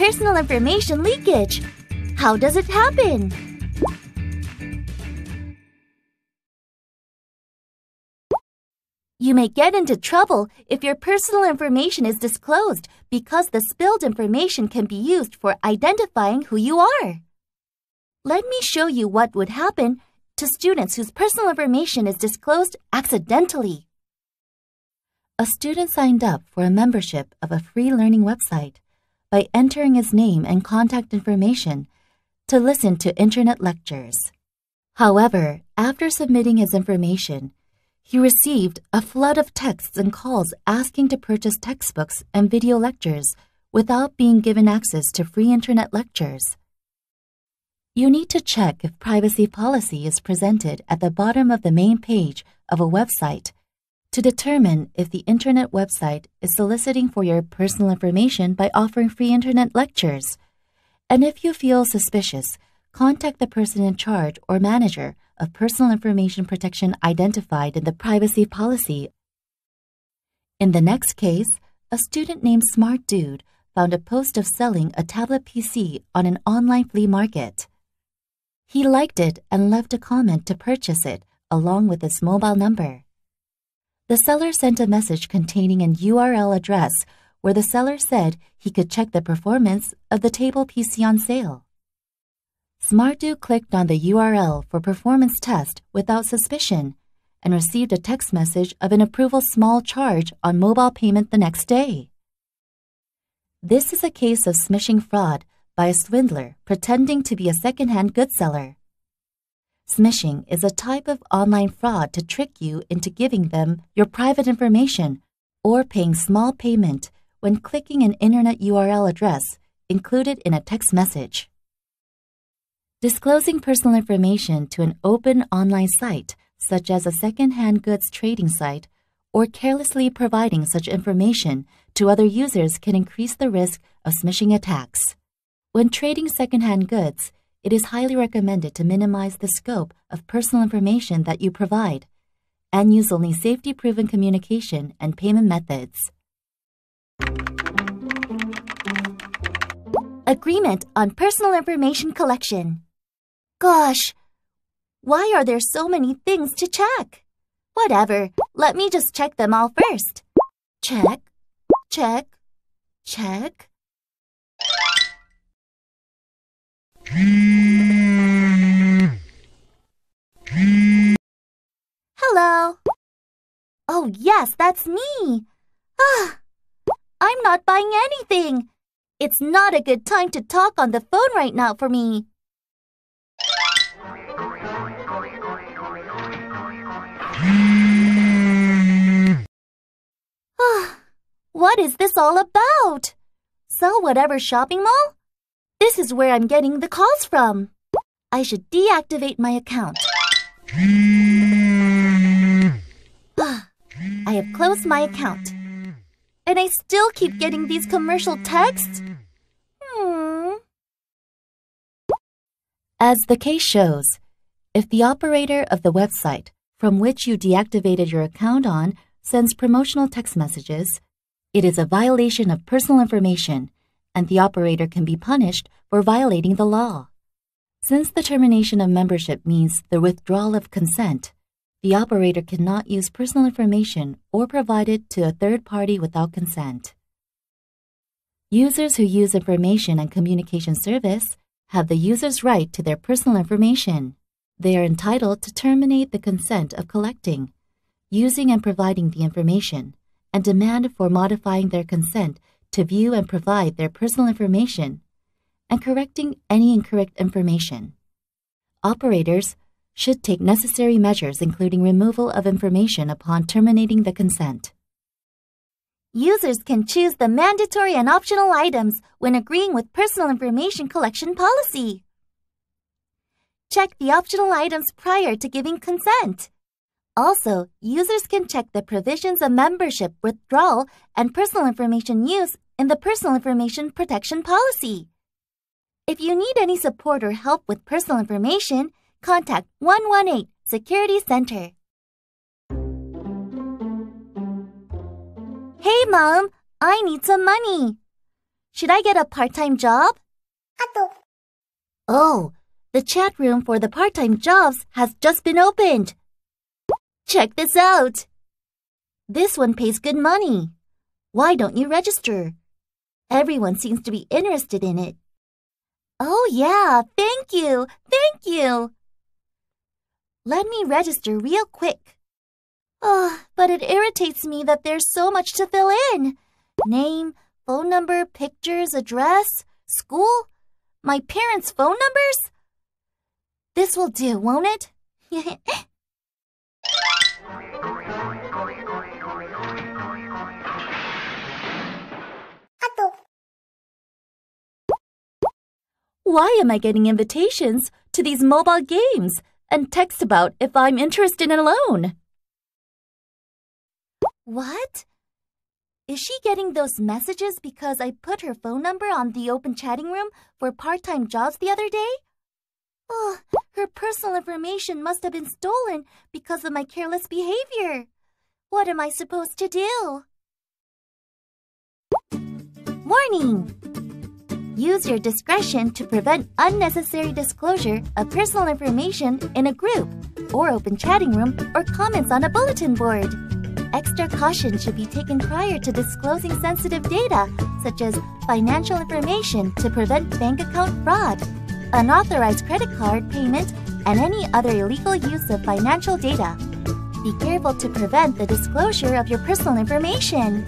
personal information leakage. How does it happen? You may get into trouble if your personal information is disclosed because the spilled information can be used for identifying who you are. Let me show you what would happen to students whose personal information is disclosed accidentally. A student signed up for a membership of a free learning website by entering his name and contact information to listen to internet lectures. However, after submitting his information, he received a flood of texts and calls asking to purchase textbooks and video lectures without being given access to free internet lectures. You need to check if privacy policy is presented at the bottom of the main page of a website to determine if the internet website is soliciting for your personal information by offering free internet lectures. And if you feel suspicious, contact the person in charge or manager of personal information protection identified in the privacy policy. In the next case, a student named Smart Dude found a post of selling a tablet PC on an online flea market. He liked it and left a comment to purchase it along with his mobile number. The seller sent a message containing an URL address where the seller said he could check the performance of the table PC on sale. Smart Dude clicked on the URL for performance test without suspicion and received a text message of an approval small charge on mobile payment the next day. This is a case of smishing fraud by a swindler pretending to be a second-hand goods seller. Smishing is a type of online fraud to trick you into giving them your private information or paying small payment when clicking an internet URL address included in a text message. Disclosing personal information to an open online site, such as a second-hand goods trading site, or carelessly providing such information to other users can increase the risk of smishing attacks. When trading second-hand goods, it is highly recommended to minimize the scope of personal information that you provide and use only safety-proven communication and payment methods. Agreement on personal information collection. Gosh, why are there so many things to check? Whatever, let me just check them all first. Check, check, check. Hello. Oh yes, that's me. I'm not buying anything. It's not a good time to talk on the phone right now for me. What is this all about? Sell whatever shopping mall? This is where I'm getting the calls from. I should deactivate my account. I have closed my account. And I still keep getting these commercial texts? As the case shows, if the operator of the website from which you deactivated your account on sends promotional text messages, it is a violation of personal information, and the operator can be punished for violating the law. Since the termination of membership means the withdrawal of consent, the operator cannot use personal information or provide it to a third party without consent. Users who use information and communication service have the user's right to their personal information. They are entitled to terminate the consent of collecting, using and providing the information, and demand for modifying their consent to view and provide their personal information, and correcting any incorrect information. Operators should take necessary measures including removal of information upon terminating the consent. Users can choose the mandatory and optional items when agreeing with personal information collection policy. Check the optional items prior to giving consent. Also, users can check the provisions of membership withdrawal and personal information use in the Personal Information Protection Policy. If you need any support or help with personal information, contact 118 Security Center. Hey, Mom, I need some money. Should I get a part-time job? Oh, the chat room for the part-time jobs has just been opened. Check this out. This one pays good money. Why don't you register? Everyone seems to be interested in it. Oh yeah, thank you. Let me register real quick. Oh, but it irritates me that there's so much to fill in. Name, phone number, pictures, address, school, my parents' phone numbers? This will do, won't it? Why am I getting invitations to these mobile games and text about if I'm interested in a loan? What? Is she getting those messages because I put her phone number on the open chatting room for part-time jobs the other day? Oh, her personal information must have been stolen because of my careless behavior. What am I supposed to do? Warning! Use your discretion to prevent unnecessary disclosure of personal information in a group or open chatting room or comments on a bulletin board. Extra caution should be taken prior to disclosing sensitive data, such as financial information to prevent bank account fraud, unauthorized credit card payment, and any other illegal use of financial data. Be careful to prevent the disclosure of your personal information.